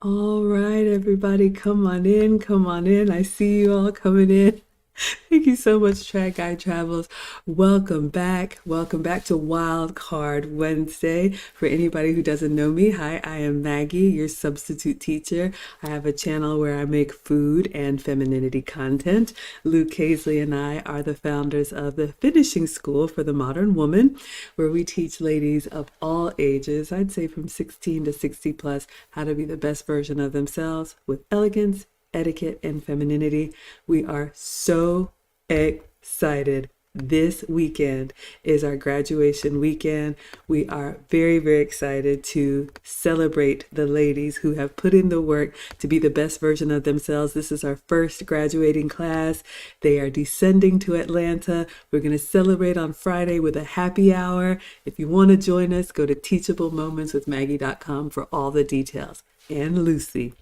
All right, everybody, come on in, come on in. I see you all coming in. Thank you so much, Track Guy Travels. Welcome back. Welcome back to Wild Card Wednesday. For anybody who doesn't know me, hi, I am Maggie, your substitute teacher. I have a channel where I make food and femininity content. Luke Casely and I are the founders of the Finishing School for the Modern Woman, where we teach ladies of all ages, I'd say from 16 to 60 plus, how to be the best version of themselves with elegance, etiquette, and femininity. We are so excited. This weekend is our graduation weekend. We are very, very excited to celebrate the ladies who have put in the work to be the best version of themselves. This is our first graduating class. They are descending to Atlanta. We're going to celebrate on Friday with a happy hour. If you want to join us, go to teachablemomentswithmaggie.com for all the details. And Lucy,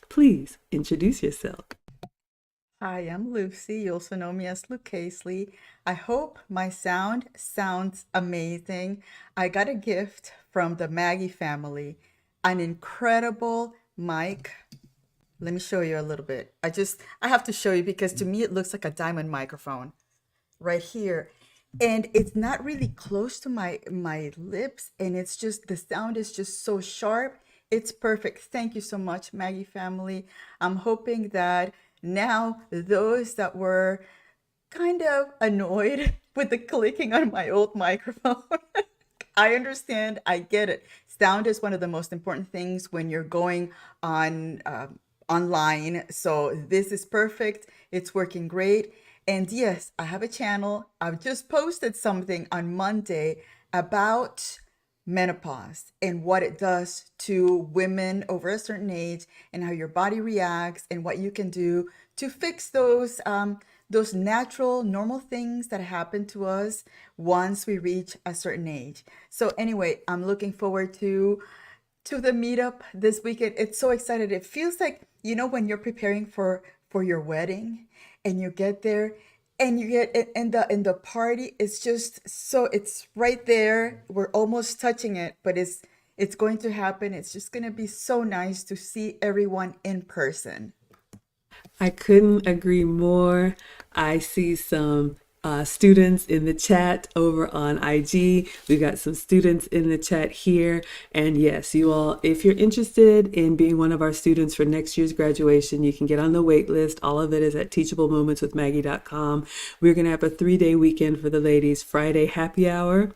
please introduce yourself. Hi, I'm Lucy. You also know me as Luke Casely. I hope my sound sounds amazing. I got a gift from the Maggie family, an incredible mic. Let me show you a little bit. I have to show you because to me it looks like a diamond microphone right here. And it's not really close to my lips, and it's just the sound is just so sharp. It's perfect. Thank you so much, Maggie family. I'm hoping that now those that were kind of annoyed with the clicking on my old microphone, I understand. I get it. Sound is one of the most important things when you're going on online. So this is perfect. It's working great. And yes, I have a channel. I've just posted something on Monday about menopause and what it does to women over a certain age and how your body reacts and what you can do to fix those natural normal things that happen to us once we reach a certain age. So anyway, I'm looking forward to the meetup this weekend. It's so excited. It feels like, when you're preparing for your wedding and you get there and you get it and the party is just so it's right there. We're almost touching it, but it's going to happen. It's just going to be so nice to see everyone in person. I couldn't agree more. I see some students in the chat over on IG. We got some students in the chat here. And yes, you all, if you're interested in being one of our students for next year's graduation, you can get on the wait list. All of it is at teachablemomentswithmaggie.com. We're going to have a 3-day weekend for the ladies. Friday happy hour.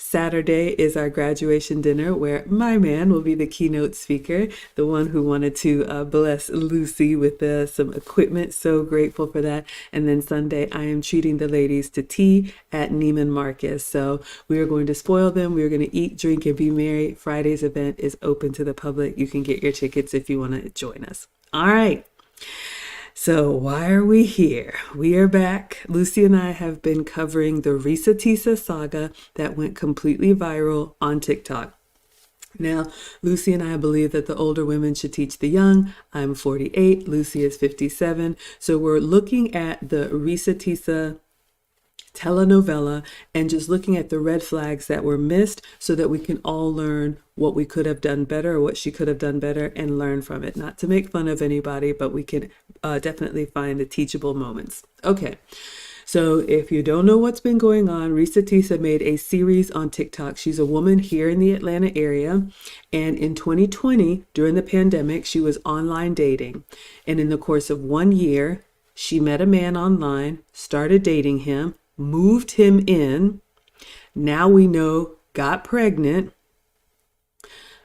Saturday is our graduation dinner where my man will be the keynote speaker, the one who wanted to bless Lucy with some equipment. So grateful for that. And then Sunday, I am treating the ladies to tea at Neiman Marcus. So we are going to spoil them. We are going to eat, drink, and be merry. Friday's event is open to the public. You can get your tickets if you want to join us. All right. So why are we here? We are back. Lucy and I have been covering the ReesaTeesa saga that went completely viral on TikTok. Now, Lucy and I believe that the older women should teach the young. I'm 48, Lucy is 57. So we're looking at the ReesaTeesa telenovela and just looking at the red flags that were missed so that we can all learn what we could have done better or what she could have done better and learn from it. Not to make fun of anybody, but we can definitely find the teachable moments. Okay. So if you don't know what's been going on, ReesaTeesa made a series on TikTok. She's a woman here in the Atlanta area. And in 2020, during the pandemic, she was online dating. And in the course of 1 year, she met a man online, started dating him, moved him in. Now we know, got pregnant,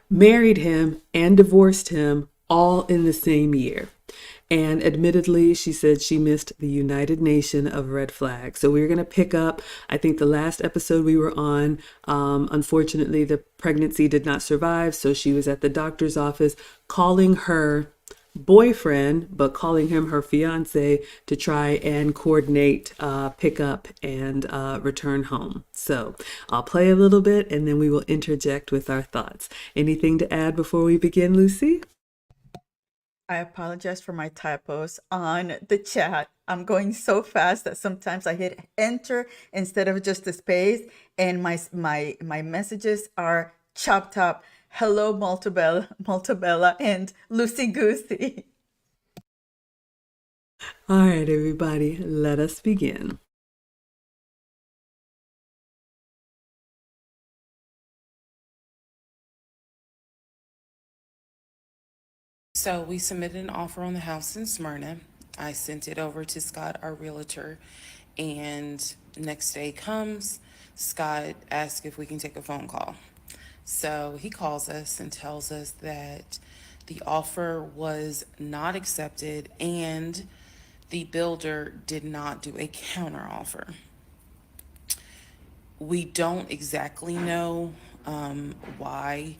married him, and divorced him all in the same year. And admittedly, she said she missed the United Nation of red flags. So we're going to pick up, I think the last episode we were on, unfortunately, the pregnancy did not survive. So she was at the doctor's office calling her boyfriend, but calling him her fiance to try and coordinate pick up and return home. So I'll play a little bit and then we will interject with our thoughts. Anything to add before we begin, Lucy? I apologize for my typos on the chat. I'm going so fast that sometimes I hit enter instead of just a space, and my messages are chopped up. Hello, Maltabella, and Lucy Goosey. All right, everybody, let us begin. So we submitted an offer on the house in Smyrna. I sent it over to Scott, our realtor, and next day comes, Scott asks if we can take a phone call. So he calls us and tells us that the offer was not accepted and the builder did not do a counter offer. We don't exactly know why.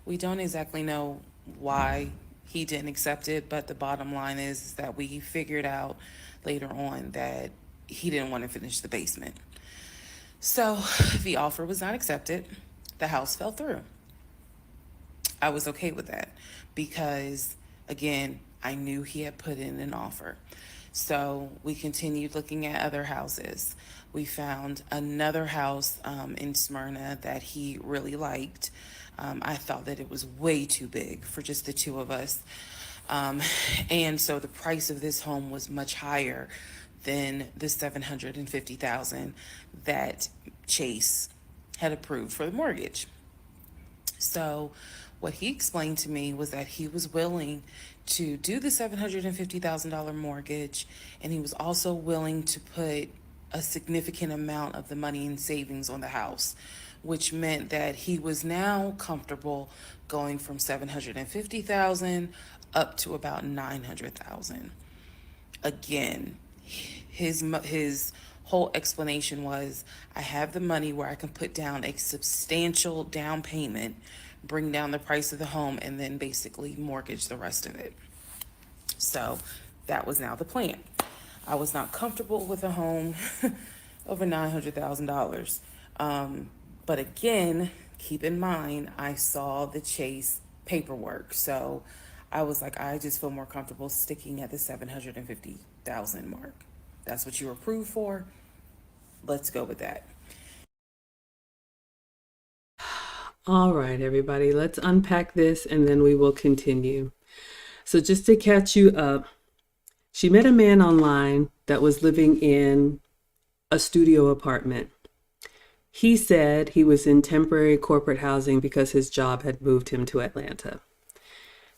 We don't exactly know why he didn't accept it, but the bottom line is that we figured out later on that he didn't want to finish the basement. So the offer was not accepted. The house fell through. I was okay with that because, again, I knew he had put in an offer. So we continued looking at other houses. We found another house in Smyrna that he really liked. I thought that it was way too big for just the two of us. Um, and so the price of this home was much higher than the 750,000 that Chase had approved for the mortgage. So, what he explained to me was that he was willing to do the $750,000 mortgage, and he was also willing to put a significant amount of the money in savings on the house, which meant that he was now comfortable going from 750,000 up to about 900,000. Again, his whole explanation was, I have the money where I can put down a substantial down payment, bring down the price of the home, and then basically mortgage the rest of it. So that was now the plan. I was not comfortable with a home over $900,000. But again, keep in mind, I saw the Chase paperwork. So I was like, I just feel more comfortable sticking at the 750,000 mark. That's what you were approved for. Let's go with that. All right, everybody, let's unpack this and then we will continue. So, just to catch you up, she met a man online that was living in a studio apartment. He said he was in temporary corporate housing because his job had moved him to Atlanta.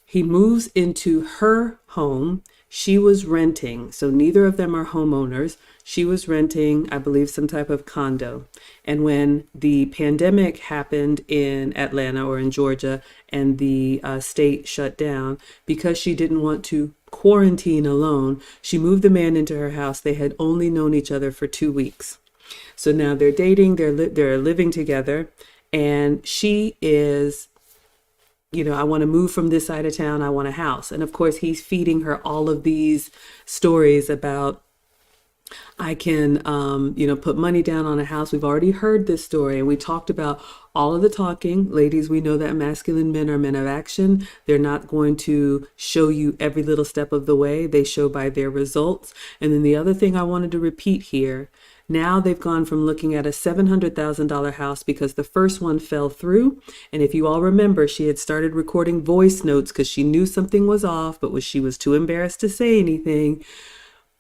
He moves into her home. She was renting, so neither of them are homeowners. She was renting, I believe, some type of condo. And when the pandemic happened in Atlanta or in Georgia and the state shut down, because she didn't want to quarantine alone, she moved the man into her house. They had only known each other for 2 weeks. So now they're dating, they're living together, and she is, I want to move from this side of town. I want a house. And of course, he's feeding her all of these stories about, I can, put money down on a house. We've already heard this story, and we talked about all of the talking. Ladies, we know that masculine men are men of action. They're not going to show you every little step of the way. They show by their results. And then the other thing I wanted to repeat here, now they've gone from looking at a $700,000 house because the first one fell through. And if you all remember, she had started recording voice notes because she knew something was off, but she was too embarrassed to say anything,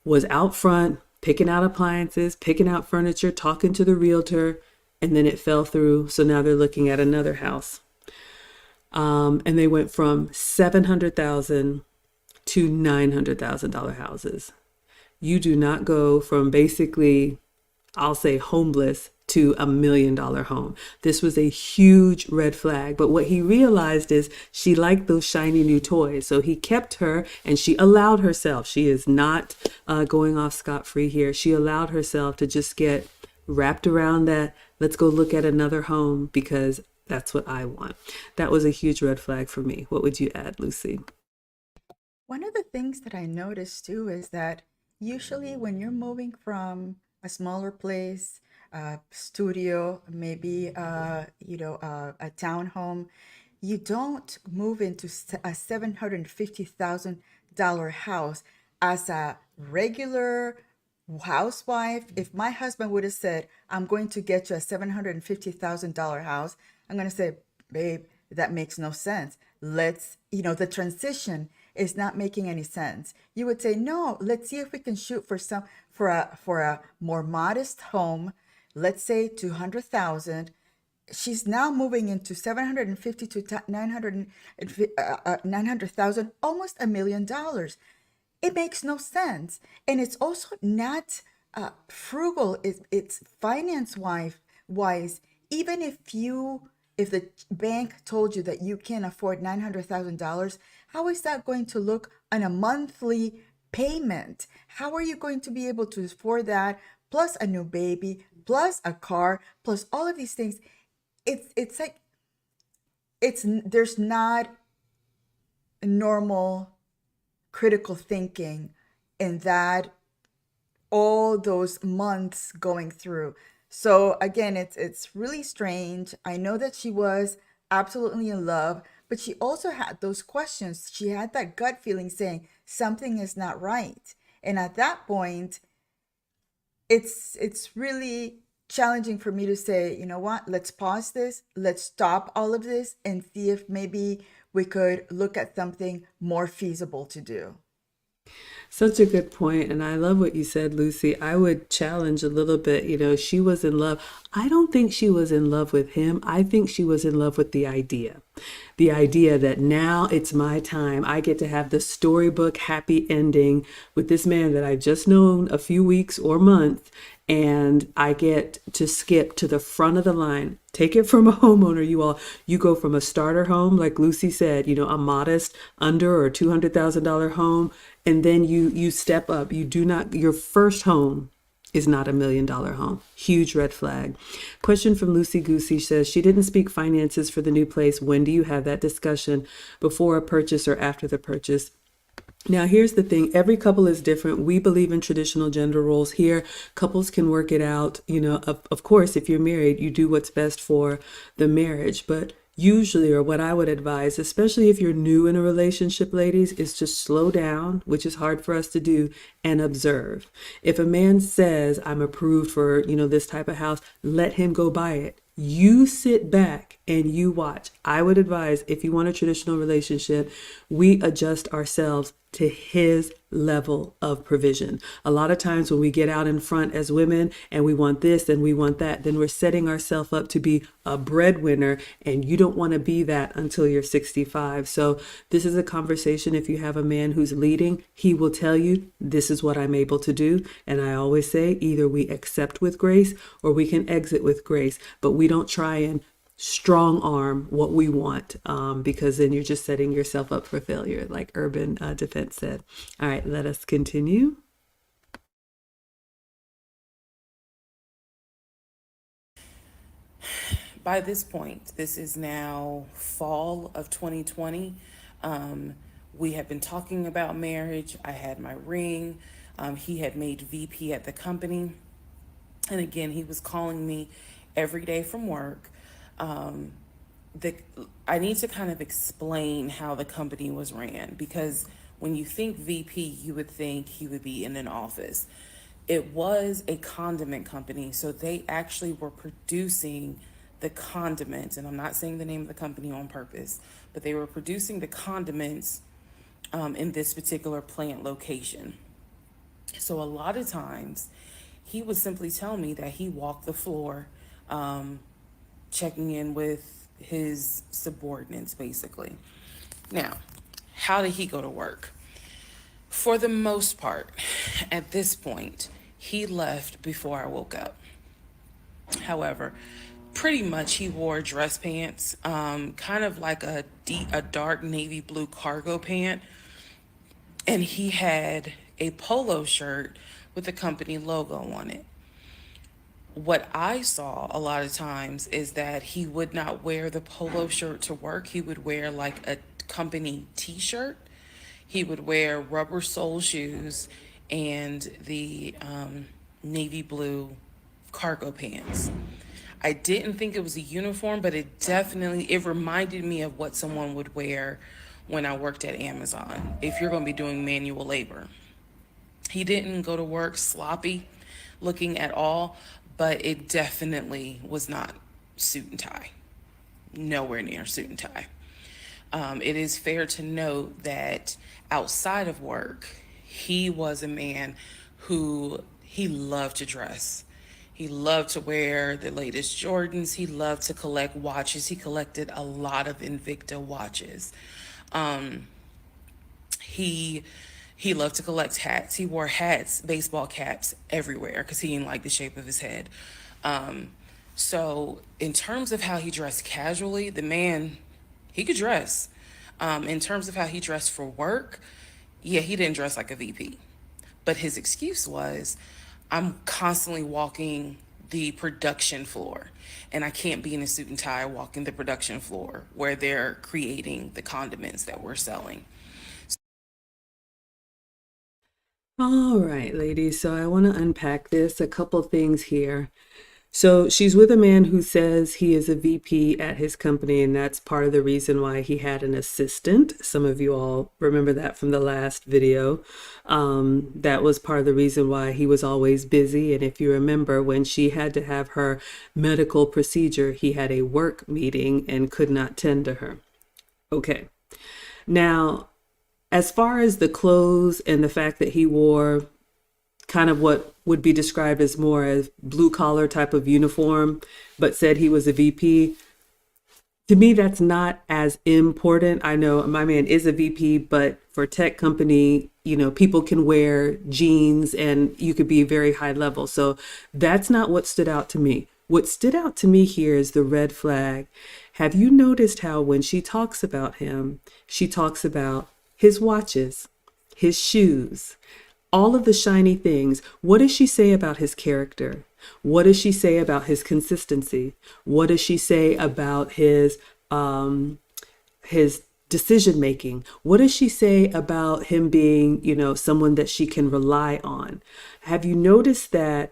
was out front, picking out appliances, picking out furniture, talking to the realtor, and then it fell through. So now they're looking at another house. And they went from 700,000 to $900,000 houses. You do not go from basically, I'll say, homeless to $1 million home. This was a huge red flag. But what he realized is she liked those shiny new toys. So he kept her and she allowed herself. She is not going off scot-free here. She allowed herself to just get wrapped around that. Let's go look at another home because that's what I want. That was a huge red flag for me. What would you add, Lucy? One of the things that I noticed too is that usually when you're moving from a smaller place, studio, maybe a townhome, you don't move into a $750,000 house as a regular housewife, if my husband would have said, I'm going to get you a $750,000 house, I'm going to say, babe, that makes no sense. The transition is not making any sense. You would say, no, let's see if we can shoot for a more modest home. Let's say 200,000. She's now moving into 750 to 900,000, almost $1 million. It makes no sense. And it's also not frugal. It's finance wise. Even if the bank told you that you can afford $900,000, how is that going to look on a monthly payment? How are you going to be able to afford that, plus a new baby, plus a car, plus all of these things? It's like there's not normal critical thinking in that, all those months going through. So again, it's really strange. I know that she was absolutely in love, but she also had those questions. She had that gut feeling saying something is not right. And at that point, it's really challenging for me to say, you know what, let's pause this, let's stop all of this and see if maybe we could look at something more feasible to do. Such a good point, and I love what you said, Lucy. I would challenge a little bit. She was in love. I don't think she was in love with him. I think she was in love with the idea. The idea that now it's my time. I get to have the storybook happy ending with this man that I've just known a few weeks or months, and I get to skip to the front of the line. Take it from a homeowner, you all. You go from a starter home, like Lucy said, a modest under or $200,000 home, and then you step up. You do not, your first home is not $1 million home. Huge red flag. Question from Lucy Goosey says, she didn't speak finances for the new place. When do you have that discussion? Before a purchase or after the purchase? Now, here's the thing. Every couple is different. We believe in traditional gender roles here. Couples can work it out. Of course, if you're married, you do what's best for the marriage. But usually, or what I would advise, especially if you're new in a relationship, ladies, is to slow down, which is hard for us to do, and observe. If a man says, I'm approved for, this type of house, let him go buy it. You sit back and you watch. I would advise, if you want a traditional relationship, we adjust ourselves to his level of provision. A lot of times when we get out in front as women and we want this and we want that, then we're setting ourselves up to be a breadwinner, and you don't want to be that until you're 65. So this is a conversation. If you have a man who's leading, he will tell you, this is what I'm able to do. And I always say, either we accept with grace or we can exit with grace, but we don't try and strong arm what we want, because then you're just setting yourself up for failure, like Urban Defense said. All right, let us continue. By this point, this is now fall of 2020. We have been talking about marriage. I had my ring. He had made VP at the company. And again, he was calling me every day from work. The I need to kind of explain how the company was ran, because when you think VP, you would think he would be in an office. It was a condiment company, so they actually were producing the condiments, and I'm not saying the name of the company on purpose, but they were producing the condiments in this particular plant location. So a lot of times, he would simply tell me that he walked the floor, checking in with his subordinates, basically. Now, how did he go to work? For the most part, at this point, he left before I woke up. However, pretty much he wore dress pants, kind of like a dark navy blue cargo pant, and he had a polo shirt with the company logo on it. What I saw a lot of times is that he would not wear the polo shirt to work. He would wear like a company t-shirt. He would wear rubber sole shoes and the navy blue cargo pants. I didn't think it was a uniform, but it reminded me of what someone would wear when I worked at Amazon, if you're going to be doing manual labor. He didn't go to work sloppy looking at all, but it definitely was not suit and tie. Nowhere near suit and tie. It is fair to note that outside of work, he was a man who he loved to dress. He loved to wear the latest Jordans. He loved to collect watches. He collected a lot of Invicta watches. Um, he he loved to collect hats. He wore hats, baseball caps everywhere because he didn't like the shape of his head. Um, so in terms of how he dressed casually, the man, he could dress. In terms of how he dressed for work, yeah, he didn't dress like a VP. But his excuse was, I'm constantly walking the production floor, and I can't be in a suit and tie walking the production floor where they're creating the condiments that we're selling. All right, ladies. So I want to unpack this, a couple things here. So she's with a man who says he is a VP at his company, and that's part of the reason why he had an assistant. Some of you all remember that from the last video. That was part of the reason why he was always busy. And if you remember, when she had to have her medical procedure, he had a work meeting and could not tend to her. Okay. Now, as far as the clothes and the fact that he wore kind of what would be described as more as blue collar type of uniform, but said he was a VP. To me, that's not as important. I know my man is a VP, but for tech company, people can wear jeans and you could be very high level. So that's not what stood out to me. What stood out to me here is the red flag. Have you noticed how when she talks about him, she talks about his watches, his shoes, all of the shiny things? What does she say about his character? What does she say about his consistency? What does she say about his decision making? What does she say about him being, someone that she can rely on? Have you noticed that,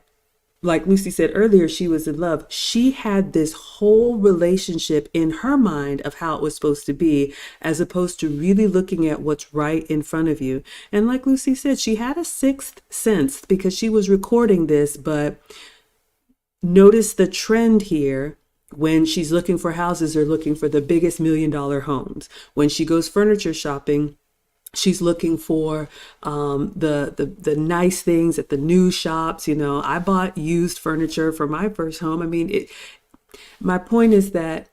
like Lucy said earlier, she was in love. She had this whole relationship in her mind of how it was supposed to be, as opposed to really looking at what's right in front of you. And like Lucy said, she had a sixth sense because she was recording this, but notice the trend here. When she's looking for houses, they're looking for the biggest $1 million homes. When she goes furniture shopping, she's looking for the nice things at the new shops. I bought used furniture for my first home. I mean, my point is that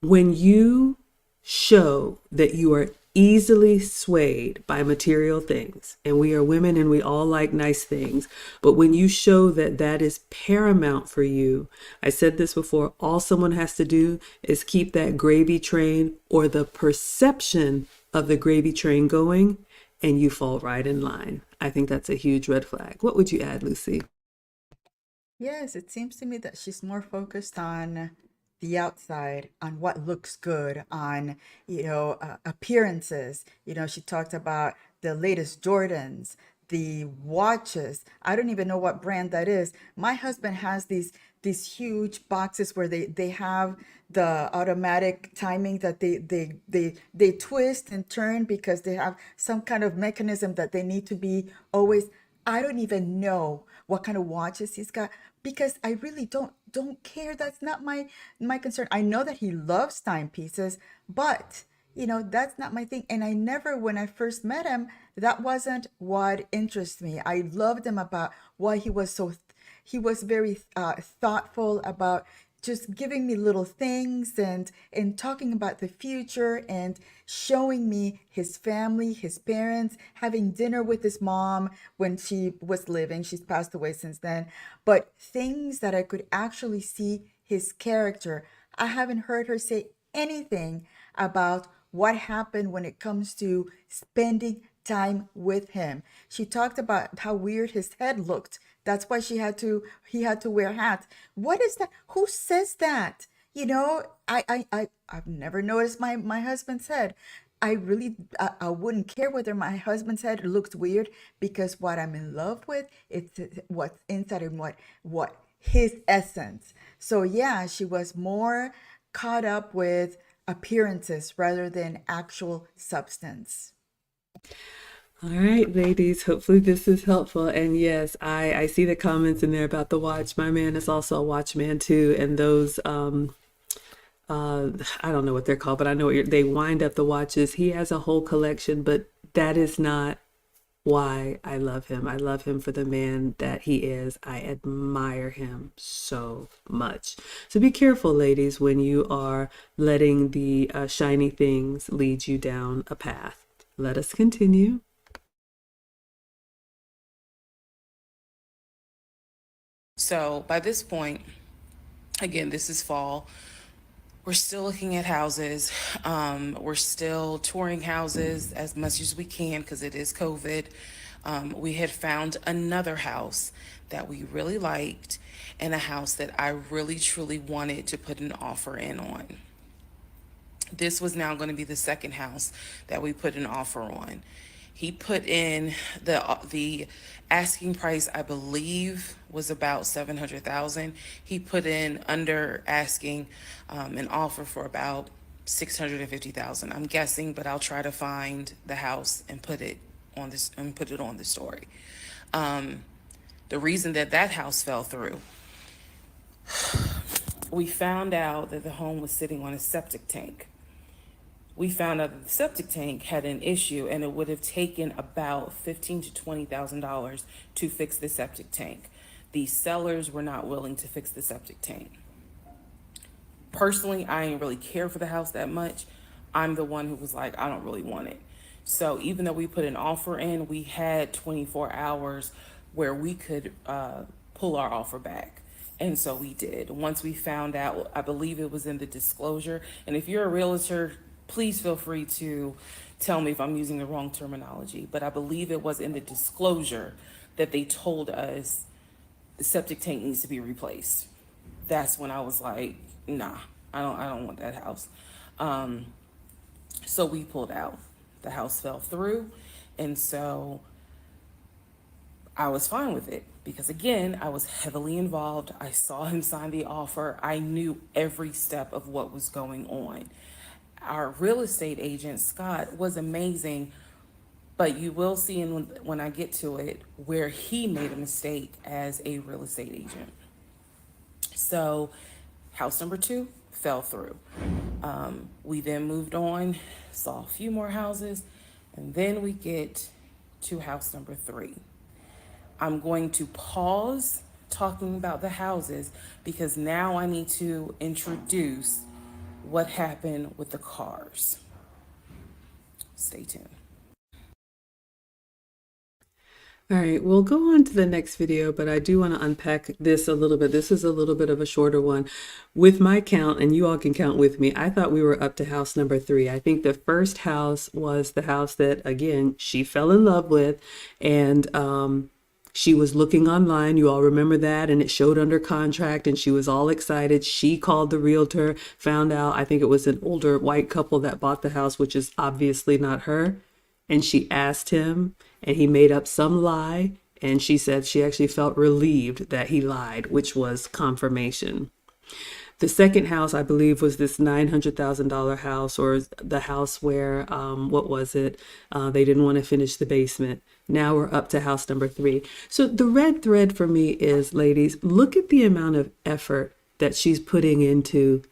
when you show that you are easily swayed by material things, and we are women and we all like nice things, but when you show that that is paramount for you, I said this before, all someone has to do is keep that gravy train or the perception of the gravy train going, and you fall right in line. I think that's a huge red flag. What would you add, Lucy? Yes, it seems to me that she's more focused on the outside, on what looks good, on, appearances. She talked about the latest Jordans, the watches. I don't even know what brand that is. My husband has these huge boxes where they have the automatic timing that they twist and turn because they have some kind of mechanism that they need to be always. I don't even know what kind of watches he's got because I really don't care. That's not my concern. I know that he loves timepieces, but that's not my thing. And I never, when I first met him, that wasn't what interests me. I loved him about why he was very thoughtful about just giving me little things and talking about the future and showing me his family, his parents, having dinner with his mom when she was living. She's passed away since then. But things that I could actually see his character. I haven't heard her say anything about what happened when it comes to spending time with him. She talked about how weird his head looked. That's why he had to wear hats. What is that? Who says that? I've never noticed my husband's head. I wouldn't care whether my husband's head looked weird because what I'm in love with is what's inside and what his essence. So yeah, she was more caught up with appearances rather than actual substance. All right, ladies, hopefully this is helpful. And yes, I see the comments in there about the watch. My man is also a watchman too, and those I don't know what they're called, but I know what they wind up the watches. He has a whole collection, but that is not why I love him. I love him for the man that he is. I admire him so much. So be careful, ladies, when you are letting the shiny things lead you down a path. Let us continue. So by this point, again, this is fall. We're still looking at houses. We're still touring houses as much as we can because it is COVID. We had found another house that we really liked and a house that I really truly wanted to put an offer in on. This was now going to be the second house that we put an offer on. He put in the asking price, I believe, was about 700,000. He put in under asking an offer for about 650,000. I'm guessing, but I'll try to find the house and put it on the story. The reason that that house fell through, we found out that the home was sitting on a septic tank. We found out that the septic tank had an issue and it would have taken about $15,000 to $20,000 to fix the septic tank. The sellers were not willing to fix the septic tank. Personally, I didn't really care for the house that much. I'm the one who was like, I don't really want it. So even though we put an offer in, we had 24 hours where we could pull our offer back. And so we did. Once we found out, I believe it was in the disclosure. And if you're a realtor, please feel free to tell me if I'm using the wrong terminology. But I believe it was in the disclosure that they told us the septic tank needs to be replaced. That's when I was like, nah, I don't want that house. So we pulled out. The house fell through, and so I was fine with it because again, I was heavily involved. I saw him sign the offer. I knew every step of what was going on. Our real estate agent, Scott, was amazing, but you will see when I get to it where he made a mistake as a real estate agent. So, house number two fell through. We then moved on, saw a few more houses, and then we get to house number three. I'm going to pause talking about the houses because now I need to introduce what happened with the cars. Stay tuned. All right, we'll go on to the next video, but I do want to unpack this a little bit. This is a little bit of a shorter one. With my count, and you all can count with me, I thought we were up to house number three. I think the first house was the house that, again, she fell in love with, and she was looking online. You all remember that, and it showed under contract, and she was all excited. She called the realtor, found out, I think it was an older white couple that bought the house, which is obviously not her. And she asked him, and he made up some lie. And she said she actually felt relieved that he lied, which was confirmation. The second house, I believe, was this $900,000 house, or the house where, what was it? They didn't want to finish the basement. Now we're up to house number three. So the red thread for me is, ladies, look at the amount of effort that she's putting into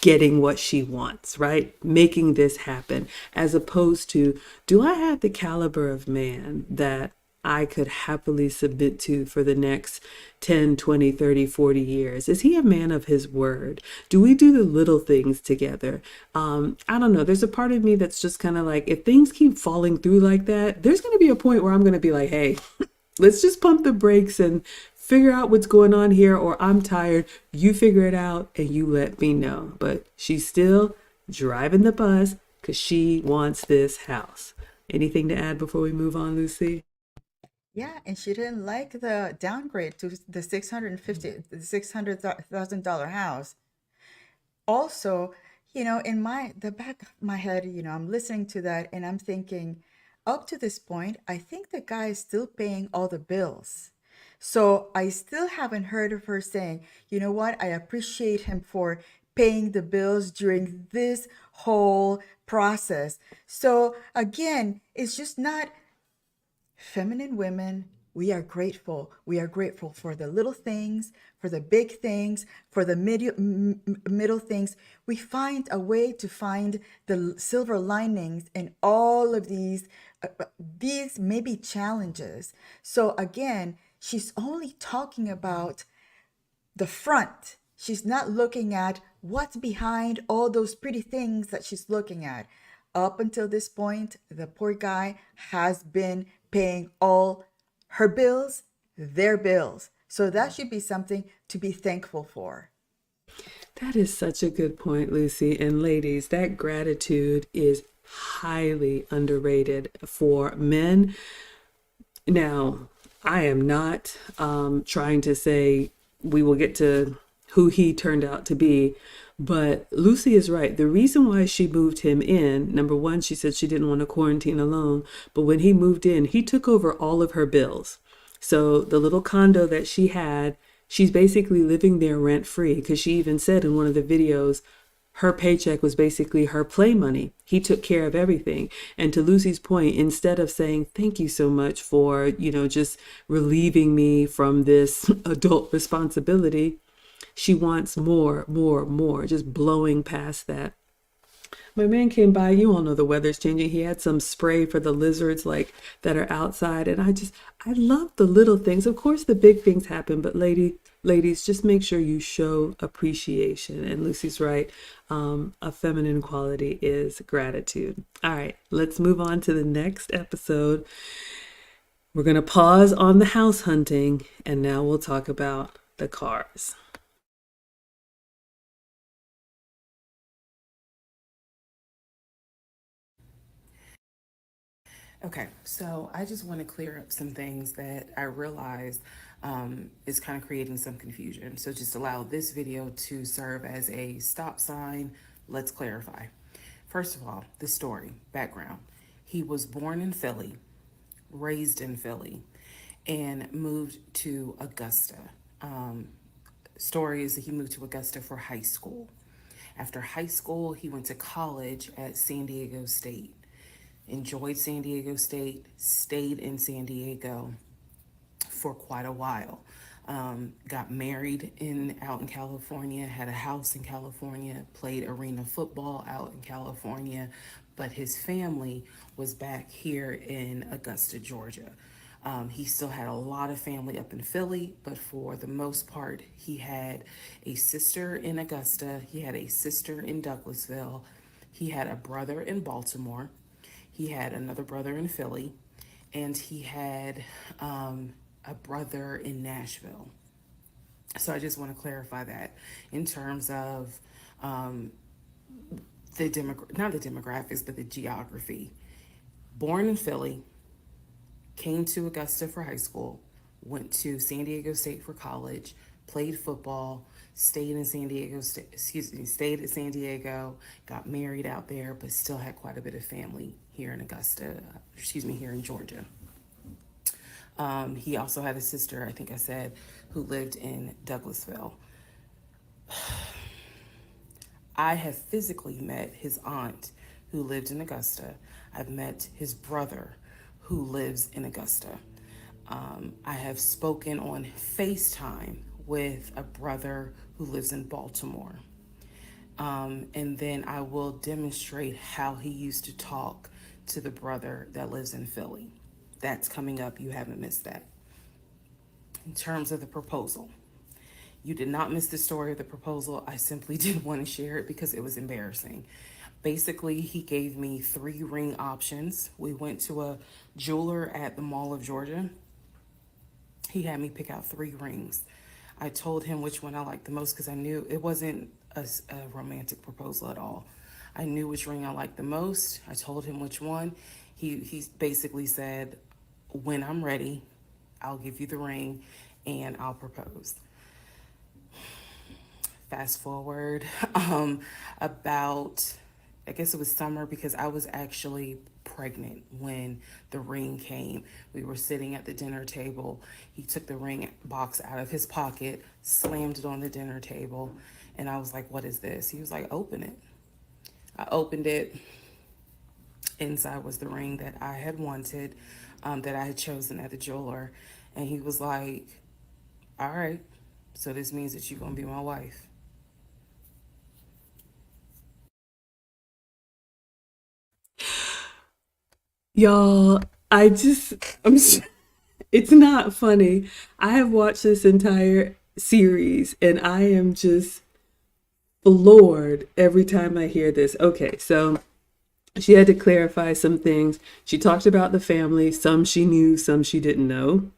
getting what she wants, right? Making this happen, as opposed to, do I have the caliber of man that I could happily submit to for the next 10, 20, 30, 40 years? Is he a man of his word? Do we do the little things together? I don't know. There's a part of me that's just kind of like, if things keep falling through like that, there's going to be a point where I'm going to be like, hey, let's just pump the brakes and figure out what's going on here, or I'm tired. You figure it out and you let me know. But she's still driving the bus because she wants this house. Anything to add before we move on, Lucy? Yeah, and she didn't like the downgrade to the 650, the $600,000 house. Also, in the back of my head, I'm listening to that and I'm thinking, up to this point, I think the guy is still paying all the bills. So I still haven't heard of her saying, you know what, I appreciate him for paying the bills during this whole process. So again, it's just not Feminine women, we are grateful. We are grateful for the little things, for the big things, for the middle things. We find a way to find the silver linings in all of these maybe challenges. So again, she's only talking about the front. She's not looking at what's behind all those pretty things that she's looking at. Up until this point, the poor guy has been paying all her bills, their bills. So that should be something to be thankful for. That is such a good point, Lucy. And ladies, that gratitude is highly underrated for men. Now, I am not trying to say we will get to who he turned out to be, but Lucy is right. The reason why she moved him in, number one, she said she didn't want to quarantine alone, but when he moved in, he took over all of her bills. So the little condo that she had, she's basically living there rent free because she even said in one of the videos, her paycheck was basically her play money. He took care of everything. And to Lucy's point, instead of saying, thank you so much for, just relieving me from this adult responsibility, she wants more, more, more, just blowing past that. My man came by, you all know the weather's changing. He had some spray for the lizards like that are outside. And I love the little things. Of course, the big things happen, but ladies, just make sure you show appreciation. And Lucy's right. A feminine quality is gratitude. All right, let's move on to the next episode. We're going to pause on the house hunting, and now we'll talk about the cars. Okay, so I just want to clear up some things that I realized is kind of creating some confusion. So just allow this video to serve as a stop sign. Let's clarify. First of all, the story, background. He was born in Philly, raised in Philly, and moved to Augusta. Story is that he moved to Augusta for high school. After high school, he went to college at San Diego State. Enjoyed San Diego State, stayed in San Diego for quite a while. Got married out in California, had a house in California, played arena football out in California, but his family was back here in Augusta, Georgia. He still had a lot of family up in Philly, but for the most part, he had a sister in Augusta, he had a sister in Douglasville, he had a brother in Baltimore, he had another brother in Philly, and he had a brother in Nashville. So I just want to clarify that in terms of not the demographics, but the geography. Born in Philly, came to Augusta for high school, went to San Diego State for college, played football, stayed in San Diego, stayed at San Diego, got married out there, but still had quite a bit of family here in here in Georgia. He also had a sister, I think I said, who lived in Douglasville. I have physically met his aunt who lived in Augusta. I've met his brother who lives in Augusta. I have spoken on FaceTime with a brother who lives in Baltimore. And then I will demonstrate how he used to talk to the brother that lives in Philly. That's coming up. You haven't missed that. In terms of the proposal, you did not miss the story of the proposal. I simply didn't want to share it because it was embarrassing. Basically, he gave me 3 ring options. We went to a jeweler at the Mall of Georgia. He had me pick out 3 rings. I told him which one I liked the most because I knew it wasn't a romantic proposal at all. I knew which ring I liked the most. I told him which one. He basically said, when I'm ready, I'll give you the ring and I'll propose. Fast forward about, I guess it was summer because I was actually pregnant when the ring came. We were sitting at the dinner table. He took the ring box out of his pocket, slammed it on the dinner table, and I was like, what is this? He was like, open it. I opened it. Inside was the ring that I had wanted. that I had chosen at the jeweler. And he was like, all right, so this means that you're going to be my wife. Y'all, I just, I'm, it's not funny. I have watched this entire series and I am just floored every time I hear this. Okay, so she had to clarify some things. She talked about the family, some she knew, some she didn't know.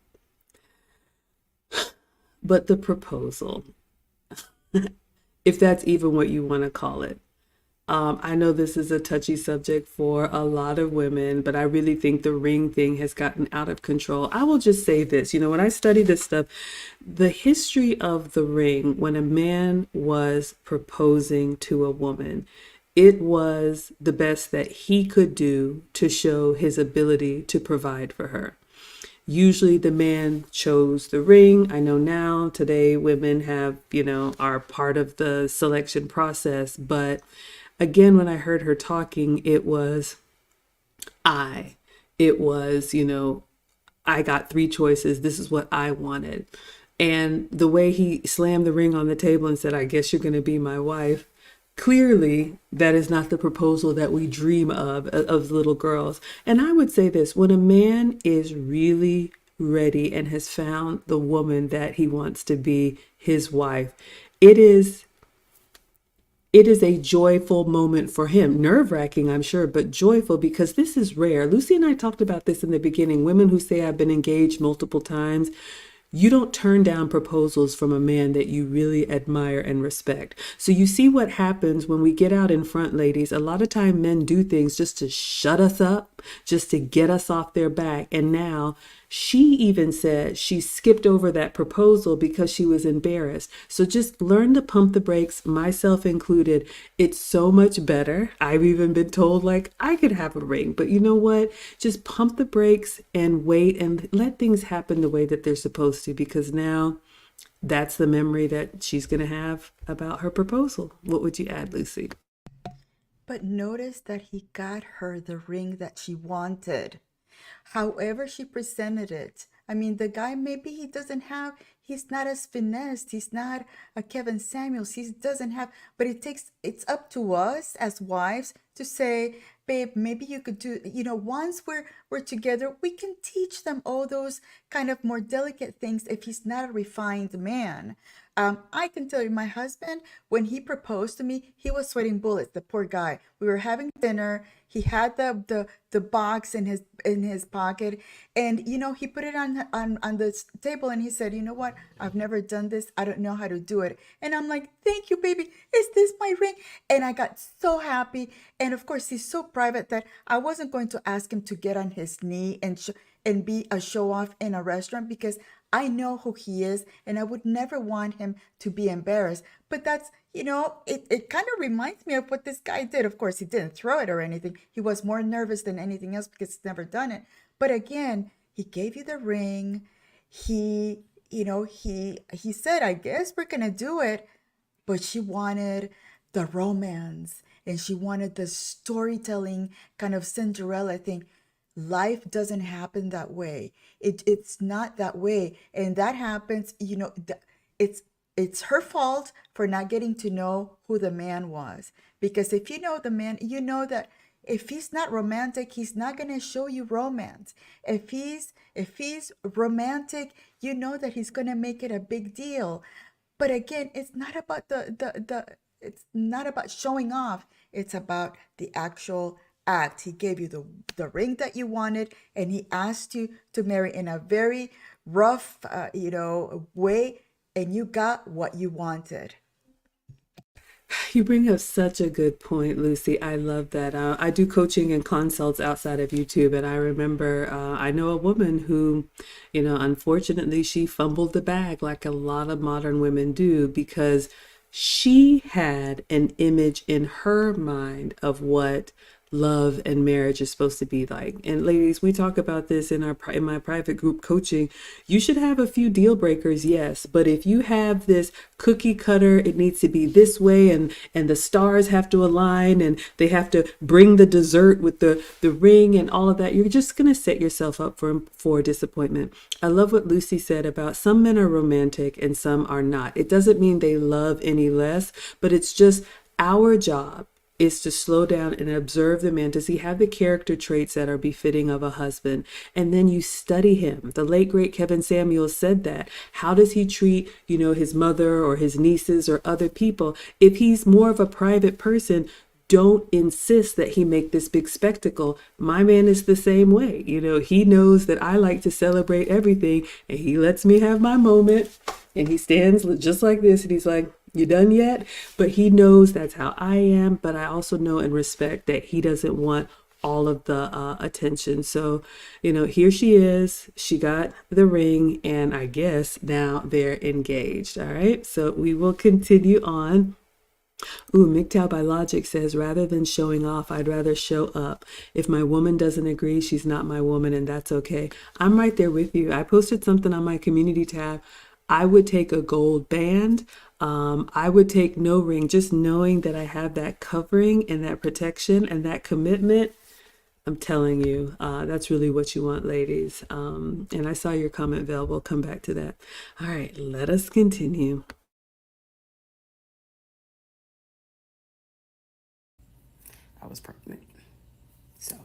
But the proposal, if that's even what you want to call it. I know this is a touchy subject for a lot of women, but I really think the ring thing has gotten out of control. I will just say this, when I study this stuff, the history of the ring, when a man was proposing to a woman, it was the best that he could do to show his ability to provide for her. Usually the man chose the ring. I know now today women have, are part of the selection process. But again, when I heard her talking, I, it was, I got three choices. This is what I wanted. And the way he slammed the ring on the table and said, I guess you're going to be my wife. Clearly, that is not the proposal that we dream of little girls. And I would say this, when a man is really ready and has found the woman that he wants to be his wife, it is it is a joyful moment for him. Nerve wracking, I'm sure, but joyful because this is rare. Lucy and I talked about this in the beginning. Women who say I've been engaged multiple times, you don't turn down proposals from a man that you really admire and respect. So you see what happens when we get out in front, ladies. A lot of time men do things just to shut us up, just to get us off their back. And now she even said she skipped over that proposal because she was embarrassed. So just learn to pump the brakes, myself included. It's so much better. I've even been told like I could have a ring, but you know what? Just pump the brakes and wait and let things happen the way that they're supposed to, because now that's the memory that she's going to have about her proposal. What would you add, Lucy? But notice that he got her the ring that she wanted. However she presented it. I mean, the guy, maybe he's not as finessed. He's not a Kevin Samuels. He doesn't have, but it's up to us as wives to say, babe, maybe you could do, once we're together, we can teach them all those kind of more delicate things if he's not a refined man. I can tell you, my husband, when he proposed to me, he was sweating bullets. The poor guy. We were having dinner. He had the box in his pocket, and he put it on the table, and he said, "You know what? I've never done this. I don't know how to do it." And I'm like, "Thank you, baby. Is this my ring?" And I got so happy. And of course, he's so private that I wasn't going to ask him to get on his knee and be a show off in a restaurant, because I know who he is and I would never want him to be embarrassed. But that's, it kind of reminds me of what this guy did. Of course, he didn't throw it or anything. He was more nervous than anything else because he's never done it. But again, he gave you the ring. He said, I guess we're going to do it. But she wanted the romance and she wanted the storytelling kind of Cinderella thing. Life doesn't happen that way. It's not that way, and that happens. It's it's her fault for not getting to know who the man was. Because if you know the man, you know that if he's not romantic, he's not gonna show you romance. If he's romantic, you know that he's gonna make it a big deal. But again, it's not about the it's not about showing off. It's about the actual act. He gave you the ring that you wanted, and he asked you to marry in a very rough, way, and you got what you wanted. You bring up such a good point, Lucy. I love that. I do coaching and consults outside of YouTube, and I remember I know a woman who, unfortunately, she fumbled the bag like a lot of modern women do because she had an image in her mind of what love and marriage is supposed to be like. And ladies, we talk about this in my private group coaching. You should have a few deal breakers, yes, but if you have this cookie cutter, it needs to be this way, and the stars have to align, and they have to bring the dessert with the ring and all of that, you're just going to set yourself up for disappointment. I love what Lucy said about some men are romantic and some are not. It doesn't mean they love any less, but it's just our job is to slow down and observe the man. Does he have the character traits that are befitting of a husband? And then you study him. The late great Kevin Samuels said that. How does he treat, his mother or his nieces or other people? If he's more of a private person, don't insist that he make this big spectacle. My man is the same way. He knows that I like to celebrate everything, and he lets me have my moment, and he stands just like this, and he's like, you done yet? But he knows that's how I am. But I also know and respect that he doesn't want all of the attention. So, here she is. She got the ring, and I guess now they're engaged. All right. So we will continue on. Ooh, MGTOW by Logic says, rather than showing off, I'd rather show up. If my woman doesn't agree, she's not my woman, and that's okay. I'm right there with you. I posted something on my community tab. I would take a gold band. I would take no ring, just knowing that I have that covering and that protection and that commitment. I'm telling you, that's really what you want, ladies. And I saw your comment, Val. We'll come back to that. All right, let us continue. I was pregnant. So,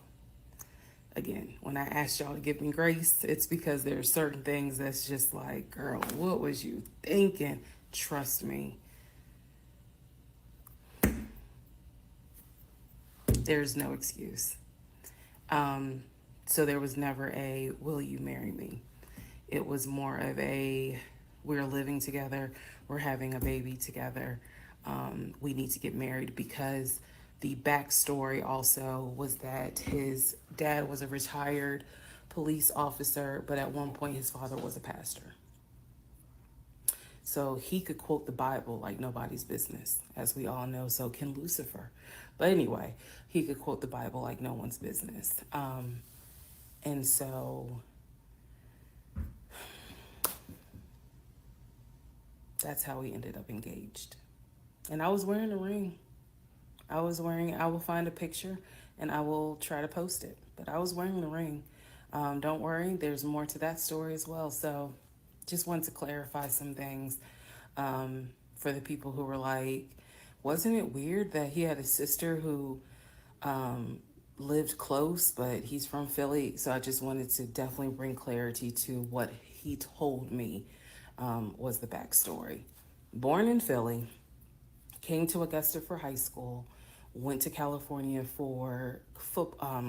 again, when I asked y'all to give me grace, it's because there are certain things that's just like, girl, what was you thinking? Trust me. There's no excuse. So there was never a, will you marry me? It was more of a, we're living together, we're having a baby together, we need to get married, because the backstory also was that his dad was a retired police officer, but at one point his father was a pastor. So he could quote the Bible like nobody's business, as we all know. So can Lucifer. But anyway, he could quote the Bible like no one's business. And so that's how we ended up engaged. And I was wearing a ring. I will find a picture and I will try to post it. But I was wearing the ring. Don't worry, there's more to that story as well. So just wanted to clarify some things for the people who were like, wasn't it weird that he had a sister who lived close, but he's from Philly? So I just wanted to definitely bring clarity to what he told me was the backstory. Born in Philly, came to Augusta for high school, went to California for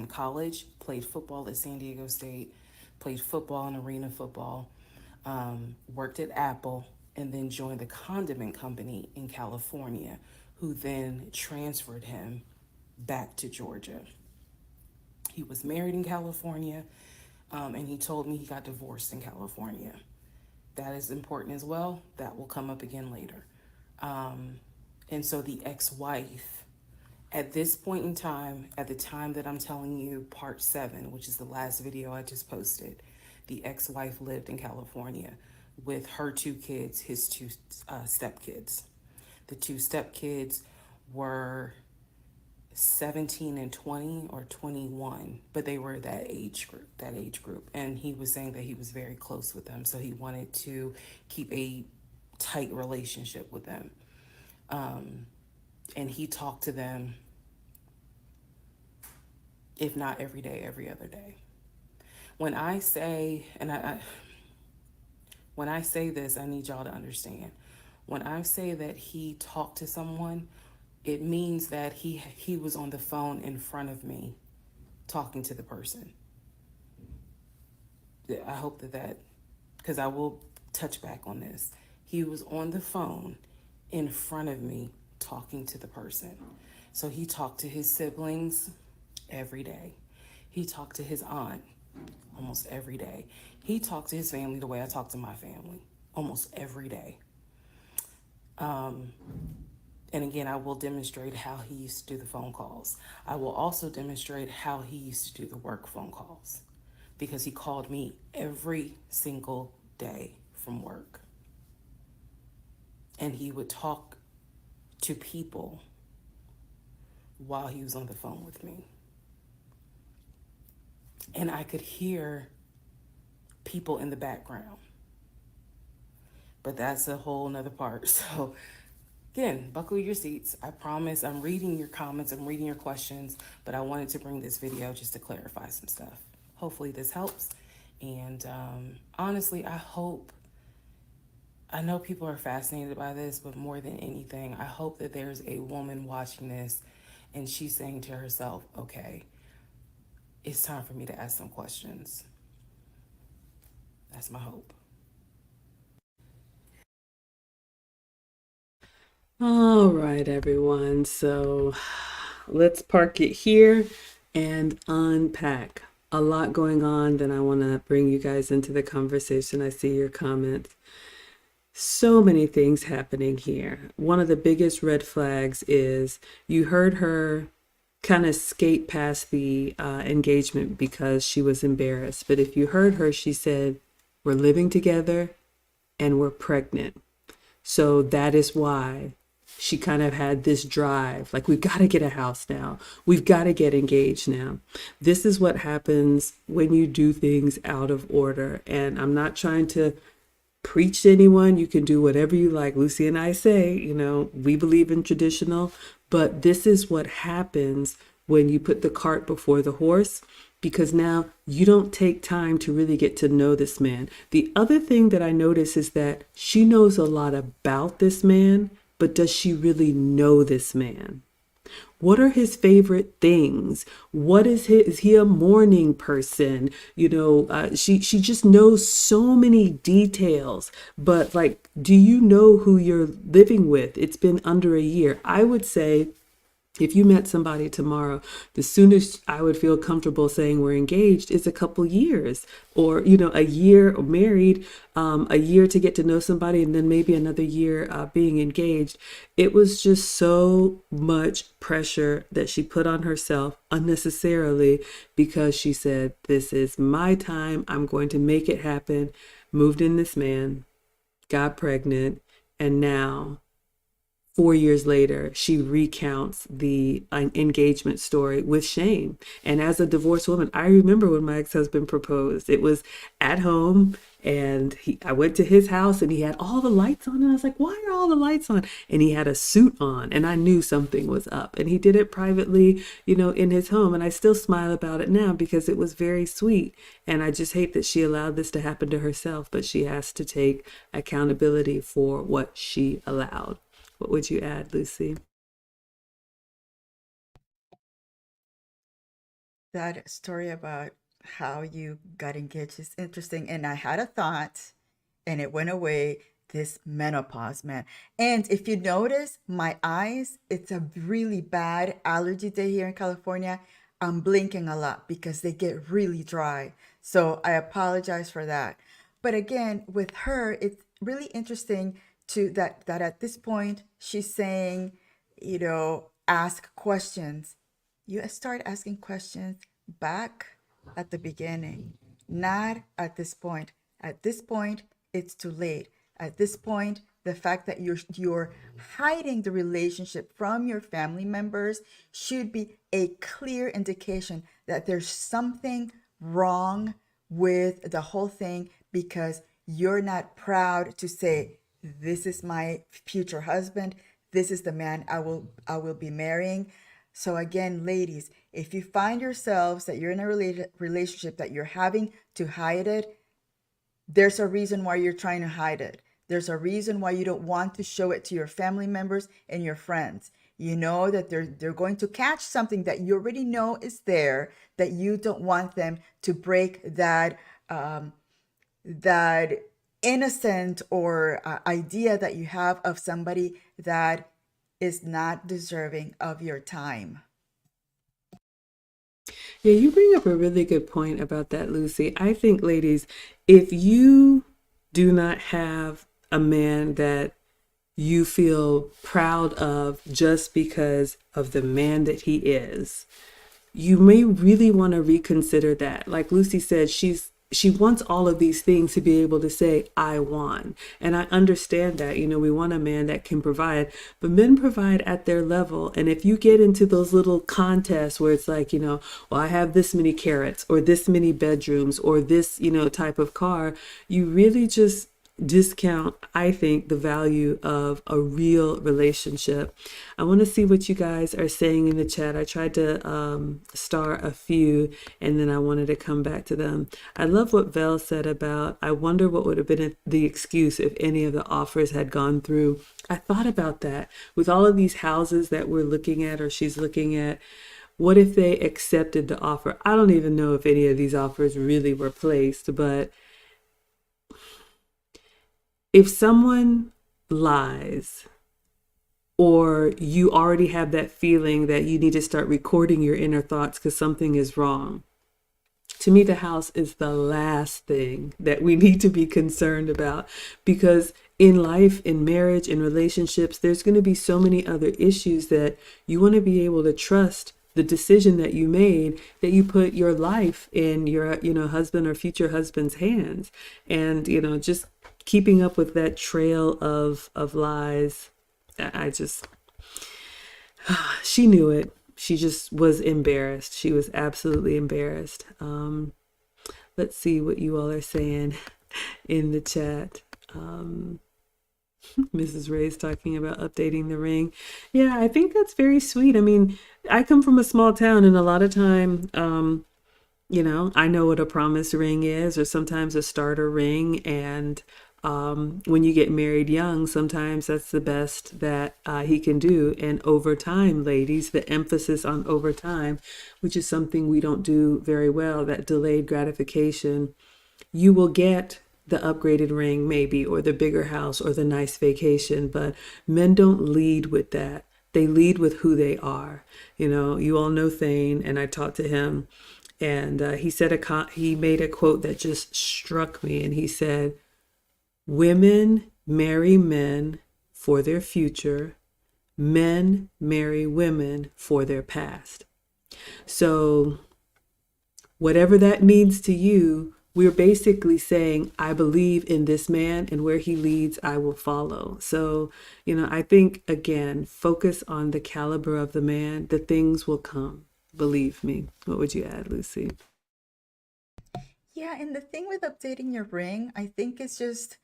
college, played football at San Diego State, played football and arena football, worked at Apple, and then joined the condiment company in California, who then transferred him back to Georgia. He was married in California, and he told me he got divorced in California. That is important as well. That will come up again later. And so the ex-wife, at this point in time, at the time that I'm telling you, part 7, which is the last video I just posted, the ex-wife lived in California with her 2 kids, his 2 stepkids. The 2 stepkids were 17 and 20 or 21, but they were that age group. And he was saying that he was very close with them, so he wanted to keep a tight relationship with them. And he talked to them, if not every day, every other day. When I say, when I say this, I need y'all to understand. When I say that he talked to someone, it means that he was on the phone in front of me talking to the person. I hope that, because I will touch back on this. He was on the phone in front of me talking to the person. So he talked to his siblings every day. He talked to his aunt almost every day. He talked to his family the way I talk to my family almost every day. And again, I will demonstrate how he used to do the phone calls. I will also demonstrate how he used to do the work phone calls because he called me every single day from work. And he would talk to people while he was on the phone with me. And I could hear people in the background. But that's a whole nother part. So again, buckle your seats. I promise I'm reading your comments, I'm reading your questions, but I wanted to bring this video just to clarify some stuff. Hopefully this helps. And honestly, I know people are fascinated by this, but more than anything, I hope that there's a woman watching this and she's saying to herself, okay, it's time for me to ask some questions. That's my hope. All right, everyone. So let's park it here and unpack. A lot going on. Then I want to bring you guys into the conversation. I see your comments. So many things happening here. One of the biggest red flags is you heard her kind of skate past the engagement because she was embarrassed. But if you heard her, she said, "We're living together and we're pregnant." So that is why she kind of had this drive like, we've got to get a house now. We've got to get engaged now. This is what happens when you do things out of order. And I'm not trying to preach to anyone. You can do whatever you like. Lucy and I say, we believe in traditional, but this is what happens when you put the cart before the horse, because now you don't take time to really get to know this man. The other thing that I notice is that she knows a lot about this man, but does she really know this man? What are his favorite things? What is he a morning person? She just knows so many details. But like, do you know who you're living with? It's been under a year. I would say if you met somebody tomorrow, the soonest I would feel comfortable saying we're engaged is a couple years, or a year married, a year to get to know somebody, and then maybe another year being engaged. It was just so much pressure that she put on herself unnecessarily because she said, "This is my time. I'm going to make it happen." Moved in this man, got pregnant, and now 4 years later, she recounts the engagement story with shame. And as a divorced woman, I remember when my ex-husband proposed. It was at home, and I went to his house, and he had all the lights on. And I was like, "Why are all the lights on?" And he had a suit on, and I knew something was up. And he did it privately, in his home. And I still smile about it now because it was very sweet. And I just hate that she allowed this to happen to herself, but she has to take accountability for what she allowed. What would you add, Lucy? That story about how you got engaged is interesting. And I had a thought and it went away, this menopause, man. And if you notice, my eyes, it's a really bad allergy day here in California. I'm blinking a lot because they get really dry. So I apologize for that. But again, with her, it's really interesting to that at this point she's saying, ask questions. You start asking questions back at the beginning, not at this point. At this point, it's too late. At this point, the fact that you're hiding the relationship from your family members should be a clear indication that there's something wrong with the whole thing, because you're not proud to say, "This is my future husband. This is the man I will be marrying." So again, ladies, if you find yourselves that you're in a relationship that you're having to hide it, there's a reason why you're trying to hide it. There's a reason why you don't want to show it to your family members and your friends. You know that they're going to catch something that you already know is there, that you don't want them to break that innocent or idea that you have of somebody that is not deserving of your time. Yeah, you bring up a really good point about that, Lucy. I think, ladies, if you do not have a man that you feel proud of just because of the man that he is, you may really want to reconsider that. Like Lucy said, she wants all of these things to be able to say, I won. And I understand that. We want a man that can provide, but men provide at their level. And if you get into those little contests where it's like, well, I have this many carrots or this many bedrooms or this, type of car, you really just discount, I think, the value of a real relationship. I want to see what you guys are saying in the chat. I tried to star a few and then I wanted to come back to them. I love what Vel said about, I wonder what would have been the excuse if any of the offers had gone through. I thought about that with all of these houses that we're looking at or she's looking at. What if they accepted the offer? I don't even know if any of these offers really were placed, but if someone lies or you already have that feeling that you need to start recording your inner thoughts because something is wrong, to me, the house is the last thing that we need to be concerned about, because in life, in marriage, in relationships, there's going to be so many other issues that you want to be able to trust the decision that you made, that you put your life in your, husband or future husband's hands. And, just keeping up with that trail of lies, I just, she knew it. She just was embarrassed. She was absolutely embarrassed. Let's see what you all are saying in the chat. Mrs. Ray's talking about updating the ring. Yeah, I think that's very sweet. I mean, I come from a small town, and a lot of time, I know what a promise ring is, or sometimes a starter ring. And when you get married young, sometimes that's the best that he can do. And over time, ladies, the emphasis on over time, which is something we don't do very well, that delayed gratification, you will get the upgraded ring maybe, or the bigger house, or the nice vacation, but men don't lead with that. They lead with who they are. You all know Thane, and I talked to him, and he said he made a quote that just struck me, and he said, "Women marry men for their future. Men marry women for their past." So whatever that means to you, we're basically saying, I believe in this man, and where he leads, I will follow. So, I think, again, focus on the caliber of the man. The things will come. Believe me. What would you add, Lucy? Yeah, and the thing with updating your ring, I think it's just,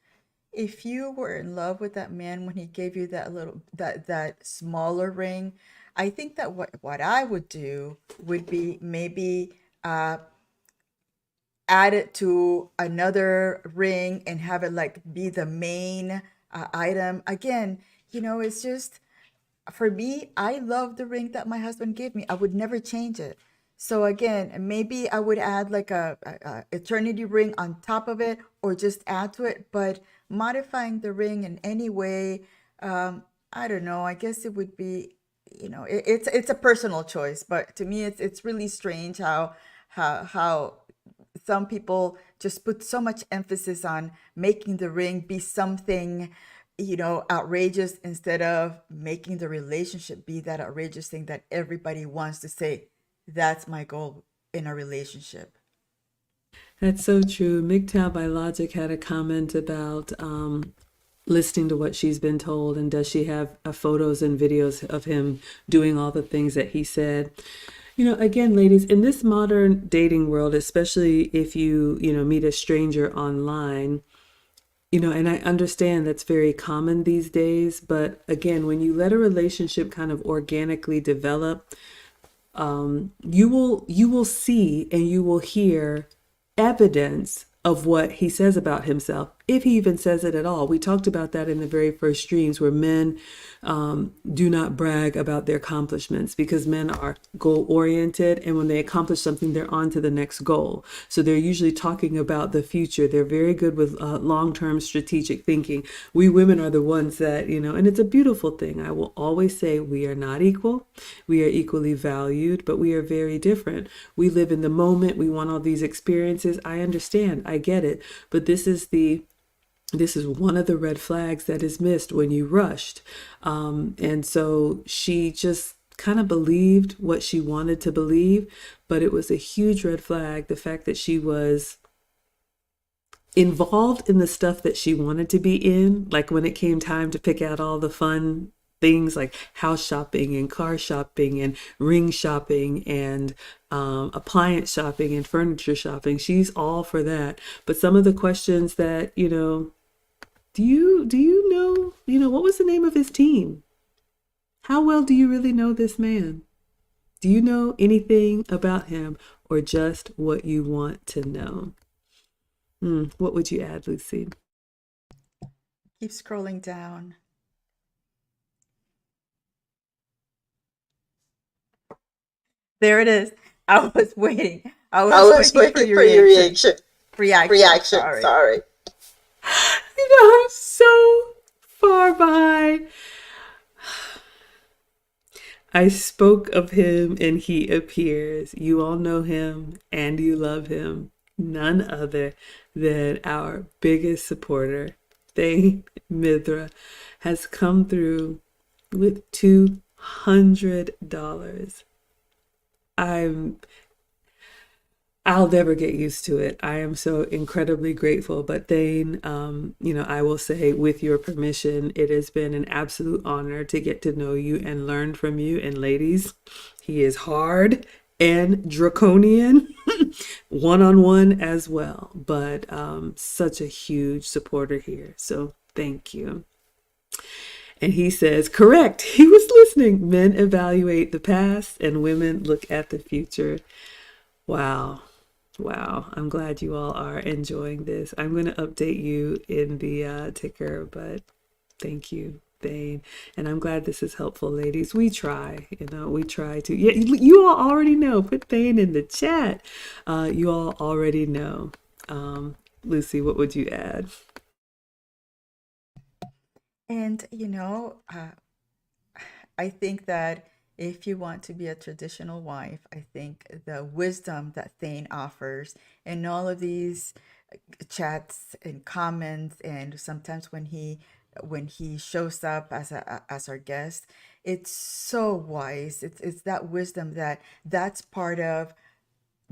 if you were in love with that man when he gave you that smaller ring, I think that what I would do would be maybe add it to another ring and have it like be the main item. Again, it's just, for me, I love the ring that my husband gave me. I would never change it. So again, maybe I would add like a eternity ring on top of it, or just add to it. But modifying the ring in any way, I don't know. I guess it would be, it's a personal choice. But to me, it's really strange how some people just put so much emphasis on making the ring be something, outrageous, instead of making the relationship be that outrageous thing that everybody wants to say, that's my goal in a relationship. That's so true. MGTOW by Logic had a comment about listening to what she's been told, and does she have photos and videos of him doing all the things that he said. Again, ladies, in this modern dating world, especially if you meet a stranger online, and I understand that's very common these days, but again, when you let a relationship kind of organically develop, you will see and you will hear evidence of what he says about himself, if he even says it at all. We talked about that in the very first streams, where men do not brag about their accomplishments, because men are goal oriented, and when they accomplish something, they're on to the next goal. So they're usually talking about the future. They're very good with long-term strategic thinking. We women are the ones that, and it's a beautiful thing. I will always say we are not equal. We are equally valued, but we are very different. We live in the moment. We want all these experiences. I understand. I get it. But this is the This is one of the red flags that is missed when you rushed. And so she just kind of believed what she wanted to believe, but it was a huge red flag. The fact that she was involved in the stuff that she wanted to be in, like when it came time to pick out all the fun things like house shopping and car shopping and ring shopping and appliance shopping and furniture shopping. She's all for that. But some of the questions that, do you know, what was the name of his team? How well do you really know this man? Do you know anything about him or just what you want to know? What would you add, Lucy? Keep scrolling down. There it is. I was waiting. I I was was waiting for waiting your for your reaction. reaction. Reaction. Reaction, Sorry. sorry. I'm so far behind. I spoke of him and he appears. You all know him and you love him. None other than our biggest supporter, Thane Mithra, has come through with $200. I'm I'll never get used to it. I am so incredibly grateful. But Thane, I will say, with your permission, it has been an absolute honor to get to know you and learn from you. And ladies, he is hard and draconian, one on one as well. But such a huge supporter here. So thank you. And he says, correct. He was listening. Men evaluate the past and women look at the future. Wow. Wow, I'm glad you all are enjoying this. I'm going to update you in the ticker, but thank you, Thane. And I'm glad this is helpful, ladies. We try, we try to. Yeah, you all already know. Put Thane in the chat. You all already know. Lucy, what would you add? And, I think that if you want to be a traditional wife, I think the wisdom that Thane offers and all of these chats and comments, and sometimes when he shows up as our guest, it's so wise. It's that wisdom that's part of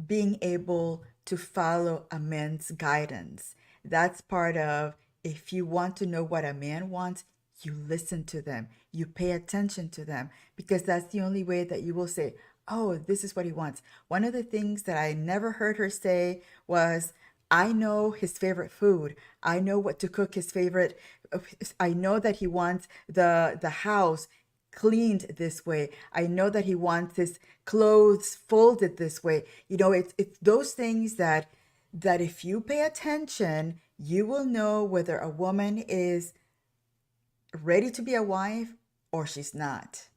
being able to follow a man's guidance. That's part of, if you want to know what a man wants, you listen to them, you pay attention to them, because that's the only way that you will say, oh, this is what he wants. One of the things that I never heard her say was, I know his favorite food. I know what to cook his favorite. I know that he wants the house cleaned this way. I know that he wants his clothes folded this way. It's those things that if you pay attention, you will know whether a woman is ready to be a wife or she's not.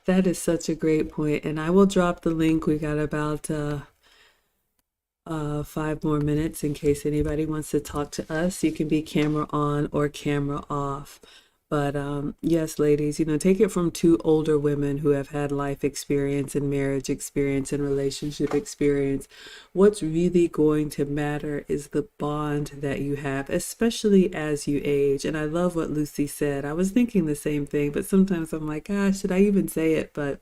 That is such a great point, and I will drop the link. We got about 5 more minutes in case anybody wants to talk to us. You can be camera on or camera off. But yes, ladies, take it from 2 older women who have had life experience and marriage experience and relationship experience. What's really going to matter is the bond that you have, especially as you age. And I love what Lucy said. I was thinking the same thing, but sometimes I'm like, gosh, should I even say it? But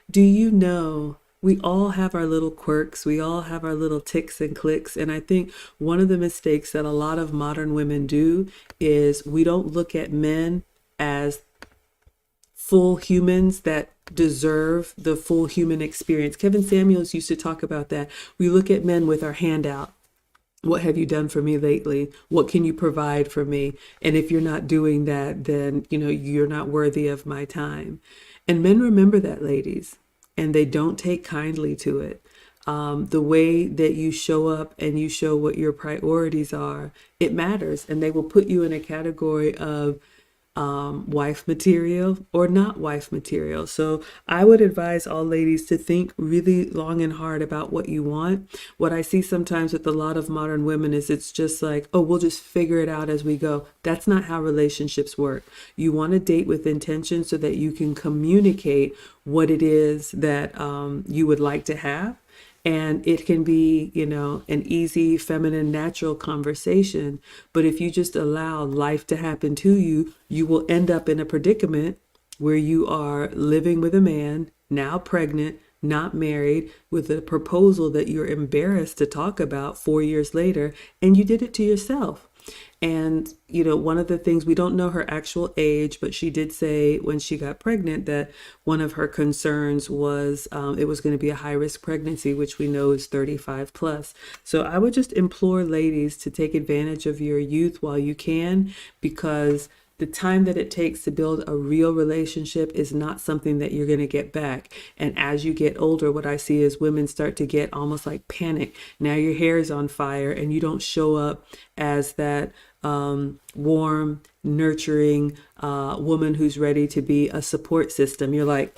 do you know, we all have our little quirks, we all have our little ticks and clicks. And I think one of the mistakes that a lot of modern women do is we don't look at men as full humans that deserve the full human experience. Kevin Samuels used to talk about that. We look at men with our hand out. What have you done for me lately? What can you provide for me? And if you're not doing that, then, you're not worthy of my time. And men remember that, ladies, and they don't take kindly to it. The way that you show up and you show what your priorities are, it matters. And they will put you in a category of wife material or not wife material. So I would advise all ladies to think really long and hard about what you want. What I see sometimes with a lot of modern women is it's just like, oh, we'll just figure it out as we go. That's not how relationships work. You want to date with intention so that you can communicate what it is that you would like to have. And it can be, an easy, feminine, natural conversation. But if you just allow life to happen to you, you will end up in a predicament where you are living with a man, now pregnant, not married, with a proposal that you're embarrassed to talk about 4 years later, and you did it to yourself. And, one of the things, we don't know her actual age, but she did say when she got pregnant that one of her concerns was it was going to be a high risk pregnancy, which we know is 35 plus. So I would just implore ladies to take advantage of your youth while you can, because the time that it takes to build a real relationship is not something that you're going to get back. And as you get older, what I see is women start to get almost like panic. Now your hair is on fire and you don't show up as that warm, nurturing woman who's ready to be a support system. You're like,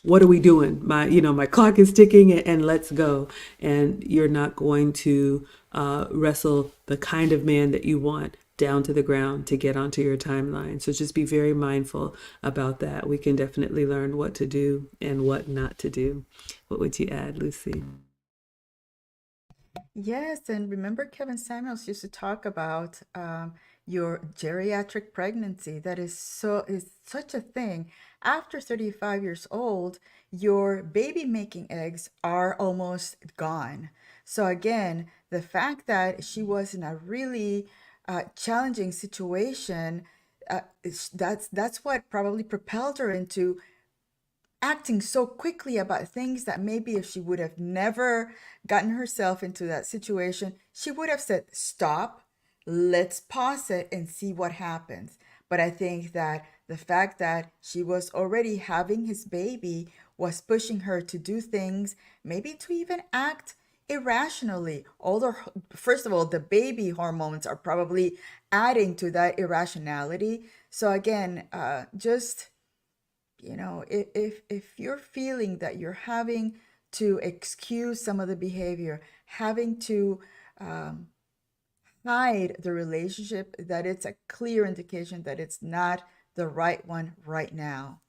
what are we doing? My clock is ticking, and let's go. And you're not going to wrestle the kind of man that you want down to the ground to get onto your timeline. So just be very mindful about that. We can definitely learn what to do and what not to do. What would you add, Lucy? Yes, and remember Kevin Samuels used to talk about your geriatric pregnancy. That is such a thing. After 35 years old, your baby making eggs are almost gone. So again, the fact that she was in a really challenging situation, that's what probably propelled her into acting so quickly about things that maybe if she would have never gotten herself into that situation, she would have said, stop, let's pause it and see what happens. But I think that the fact that she was already having his baby was pushing her to do things, maybe to even act irrationally. Although, first of all, the baby hormones are probably adding to that irrationality. So again, just if you're feeling that you're having to excuse some of the behavior, having to hide the relationship, that it's a clear indication that it's not the right one right now.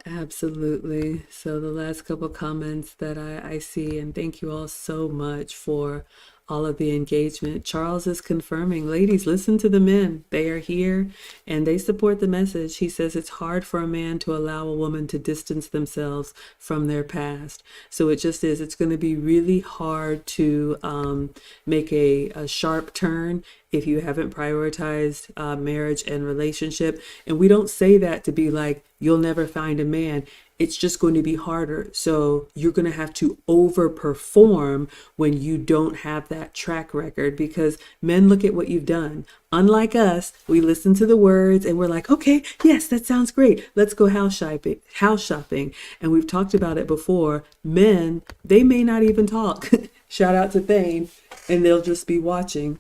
Absolutely. So the last couple comments that I see, and thank you all so much for all of the engagement. Charles is confirming, ladies, listen to the men. They are here and they support the message. He says it's hard for a man to allow a woman to distance themselves from their past. So it just is. It's going to be really hard to make a sharp turn if you haven't prioritized marriage and relationship. And we don't say that to be like, you'll never find a man. It's just going to be harder. So you're going to have to overperform when you don't have that track record, because men look at what you've done. Unlike us, we listen to the words and we're like, okay, yes, that sounds great. Let's go house shopping. House shopping. And we've talked about it before. Men, they may not even talk. Shout out to Thane. And they'll just be watching.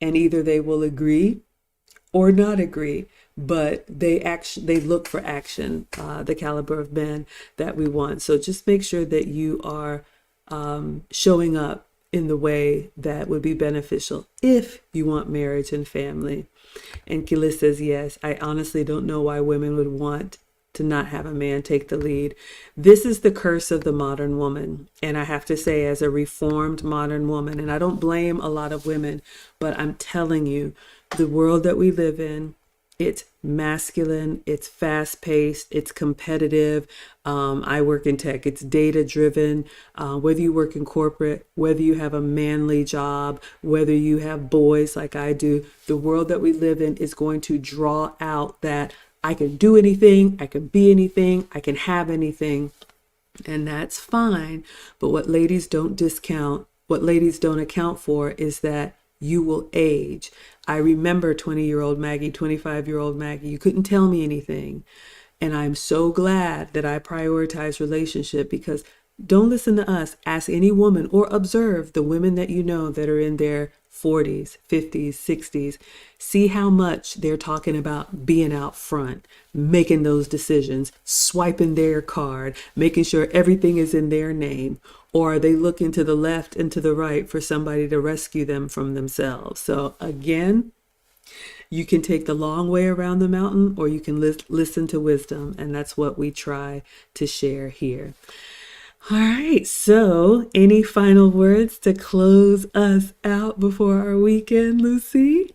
And either they will agree or not agree, but they look for action, the caliber of men that we want. So just make sure that you are showing up in the way that would be beneficial if you want marriage and family. And Kila says, yes, I honestly don't know why women would want to not have a man take the lead. This is the curse of the modern woman. And I have to say, as a reformed modern woman, and I don't blame a lot of women, but I'm telling you, the world that we live in, it's masculine, it's fast paced, it's competitive. I work in tech, it's data driven. Whether you work in corporate, whether you have a manly job, whether you have boys like I do, the world that we live in is going to draw out that I can do anything, I can be anything, I can have anything. And that's fine. But what ladies don't discount, what ladies don't account for is that you will age. I remember 20-year-old Maggie, 25-year-old Maggie. You couldn't tell me anything. And I'm so glad that I prioritize relationship, because don't listen to us. Ask any woman or observe the women that you know that are in their 40s, 50s, 60s. See how much they're talking about being out front, making those decisions, swiping their card, making sure everything is in their name. Or are they looking to the left and to the right for somebody to rescue them from themselves? So again, you can take the long way around the mountain, or you can listen to wisdom. And that's what we try to share here. All right, so any final words to close us out before our weekend, Lucy?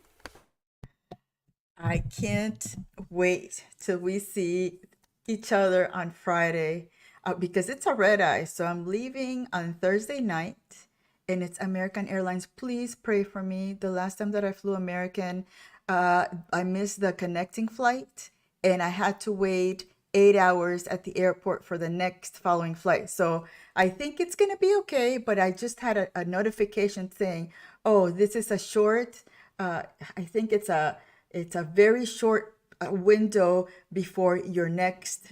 I can't wait till we see each other on Friday because it's a red eye. So I'm leaving on Thursday night and it's American Airlines. Please pray for me. The last time that I flew American, I missed the connecting flight and I had to wait 8 hours at the airport for the next following flight. So I think it's going to be okay. But I just had a notification saying, oh, this is a short, I think it's a very short window before your next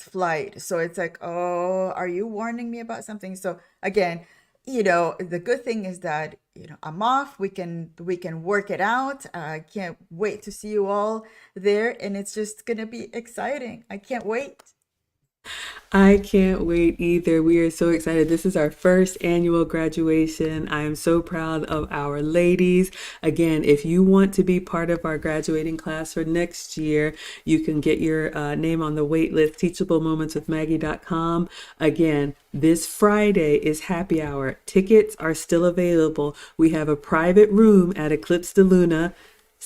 flight. So it's like, oh, are you warning me about something? So again, the good thing is that I'm off. We can work it out. I can't wait to see you all there, and it's just gonna be exciting. I can't wait. I can't wait either. We are so excited. This is our first annual graduation. I am so proud of our ladies. Again, if you want to be part of our graduating class for next year, you can get your name on the wait list, teachablemomentswithmaggie.com. Again, this Friday is happy hour. Tickets are still available. We have a private room at Eclipse de Luna.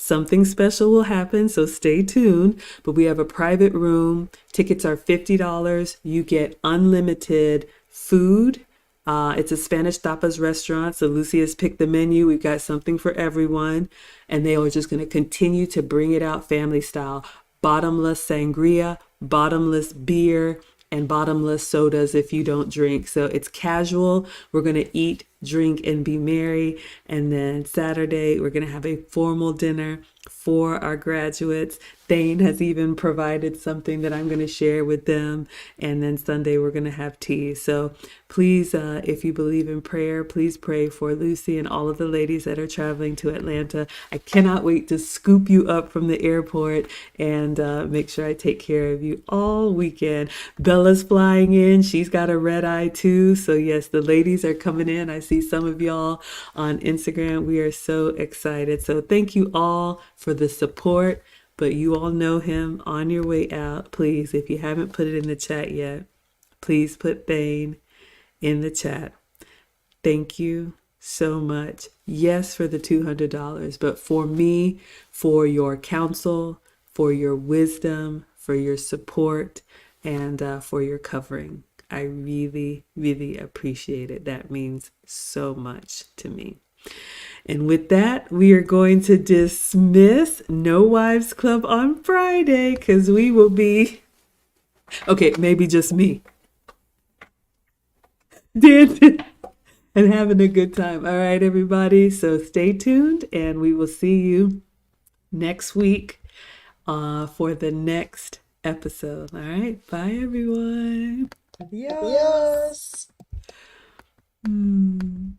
Something special will happen, so stay tuned. But we have a private room. Tickets are $50. You get unlimited food. It's a Spanish tapas restaurant, so Lucy has picked the menu. We've got something for everyone. And they are just going to continue to bring it out family style. Bottomless sangria, bottomless beer, and bottomless sodas if you don't drink. So it's casual. We're going to eat, drink, and be merry. And then Saturday, we're going to have a formal dinner for our graduates. Thane has even provided something that I'm going to share with them. And then Sunday, we're going to have tea. So please, if you believe in prayer, please pray for Lucy and all of the ladies that are traveling to Atlanta. I cannot wait to scoop you up from the airport and make sure I take care of you all weekend. Bella's flying in. She's got a red eye too. So yes, the ladies are coming in. I see some of y'all on Instagram. We are so excited. So thank you all for the support. But you all know him on your way out. Please, if you haven't put it in the chat yet, please put Thane in the chat. Thank you so much. Yes, for the $200, but for me, for your counsel, for your wisdom, for your support, and for your covering. I really, really appreciate it. That means so much to me. And with that, we are going to dismiss No Wives Club on Friday because we will be, okay, maybe just me, dancing and having a good time. All right, everybody. So stay tuned and we will see you next week for the next episode. All right. Bye, everyone. Adios. Adios. Hmm.